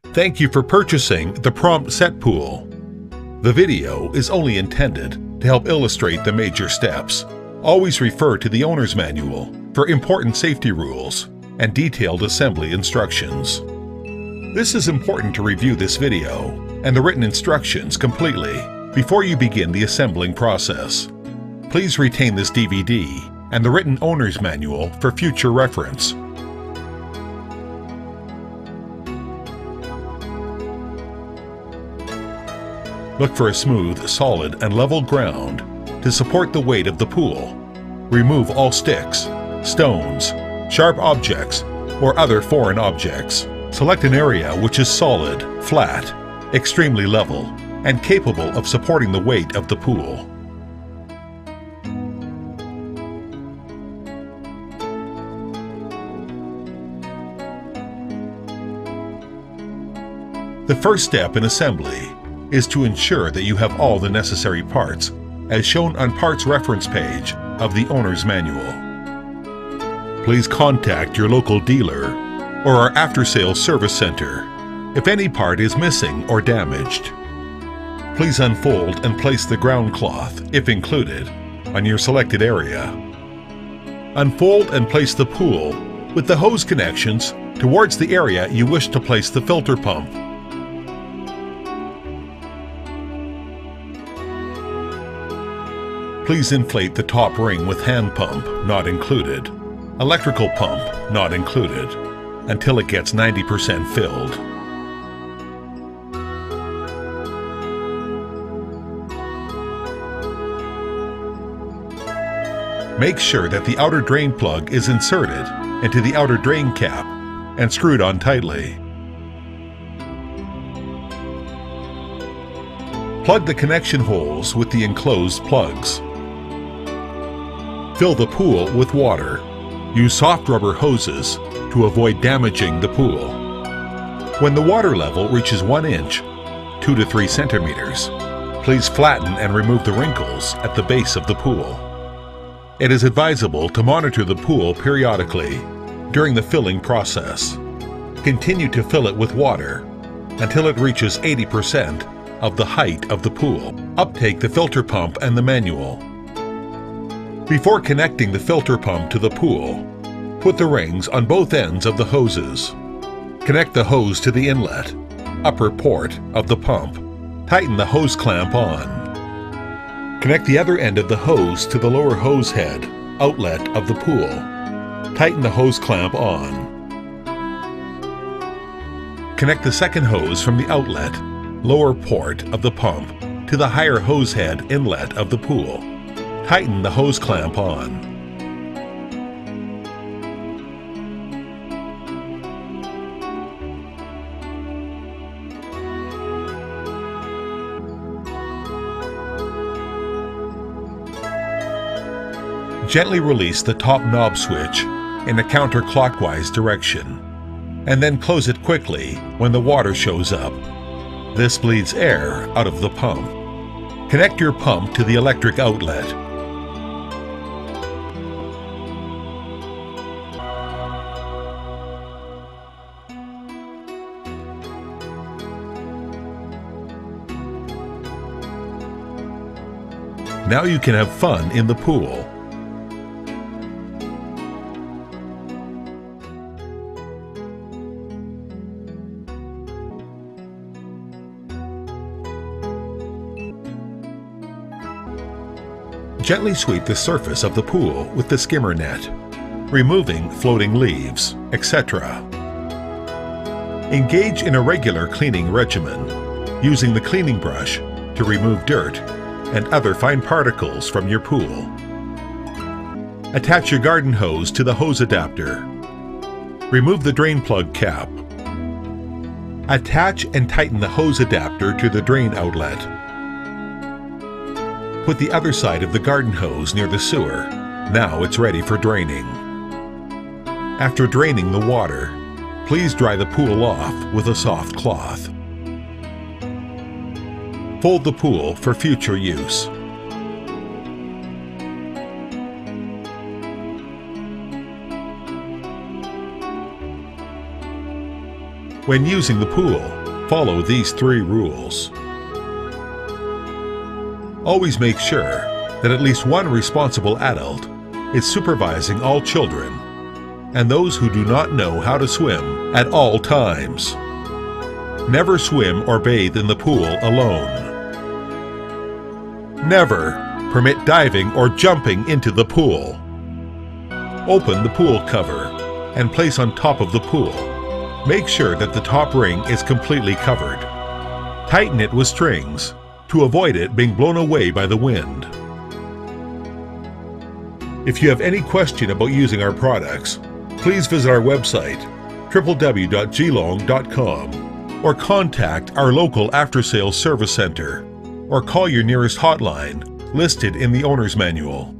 Thank you for purchasing the Prompt Set Pool. The video is only intended to help illustrate the major steps. Always refer to the owner's manual for important safety rules and detailed assembly instructions. This is important to review this video and the written instructions completely before you begin the assembling process. Please retain this DVD and the written owner's manual for future reference. Look for a smooth, solid, and level ground to support the weight of the pool. Remove all sticks, stones, sharp objects, or other foreign objects. Select an area which is solid, flat, extremely level, and capable of supporting the weight of the pool. The first step in assembly is to ensure that you have all the necessary parts, as shown on Parts Reference page of the owner's manual. Please contact your local dealer or our after-sales service center if any part is missing or damaged. Please unfold and place the ground cloth, if included, on your selected area. Unfold and place the pool with the hose connections towards the area you wish to place the filter pump. Please inflate the top ring with hand pump, not included, electrical pump, not included, until it gets 90% filled. Make sure that the outer drain plug is inserted into the outer drain cap and screwed on tightly. Plug the connection holes with the enclosed plugs. Fill the pool with water. Use soft rubber hoses to avoid damaging the pool. When the water level reaches 1 inch, 2 to 3 centimeters, please flatten and remove the wrinkles at the base of the pool. It is advisable to monitor the pool periodically during the filling process. Continue to fill it with water until it reaches 80% of the height of the pool. Uptake the filter pump and the manual. Before connecting the filter pump to the pool, put the rings on both ends of the hoses. Connect the hose to the inlet, upper port of the pump. Tighten the hose clamp on. Connect the other end of the hose to the lower hose head, outlet of the pool. Tighten the hose clamp on. Connect the second hose from the outlet, lower port of the pump, to the higher hose head inlet of the pool. Tighten the hose clamp on. Gently release the top knob switch in a counterclockwise direction, and then close it quickly when the water shows up. This bleeds air out of the pump. Connect your pump to the electric outlet. Now you can have fun in the pool. Gently sweep the surface of the pool with the skimmer net, removing floating leaves, etc. Engage in a regular cleaning regimen, using the cleaning brush to remove dirt and other fine particles from your pool. Attach your garden hose to the hose adapter. Remove the drain plug cap. Attach and tighten the hose adapter to the drain outlet. Put the other side of the garden hose near the sewer. Now it's ready for draining. After draining the water, please dry the pool off with a soft cloth. Fold the pool for future use. When using the pool, follow these 3 rules. Always make sure that at least one responsible adult is supervising all children and those who do not know how to swim at all times. Never swim or bathe in the pool alone. Never permit diving or jumping into the pool. Open the pool cover and place on top of the pool. Make sure that the top ring is completely covered. Tighten it with strings to avoid it being blown away by the wind. If you have any question about using our products, please visit our website, www.jilong.com, or contact our local after-sales service center, or call your nearest hotline listed in the owner's manual.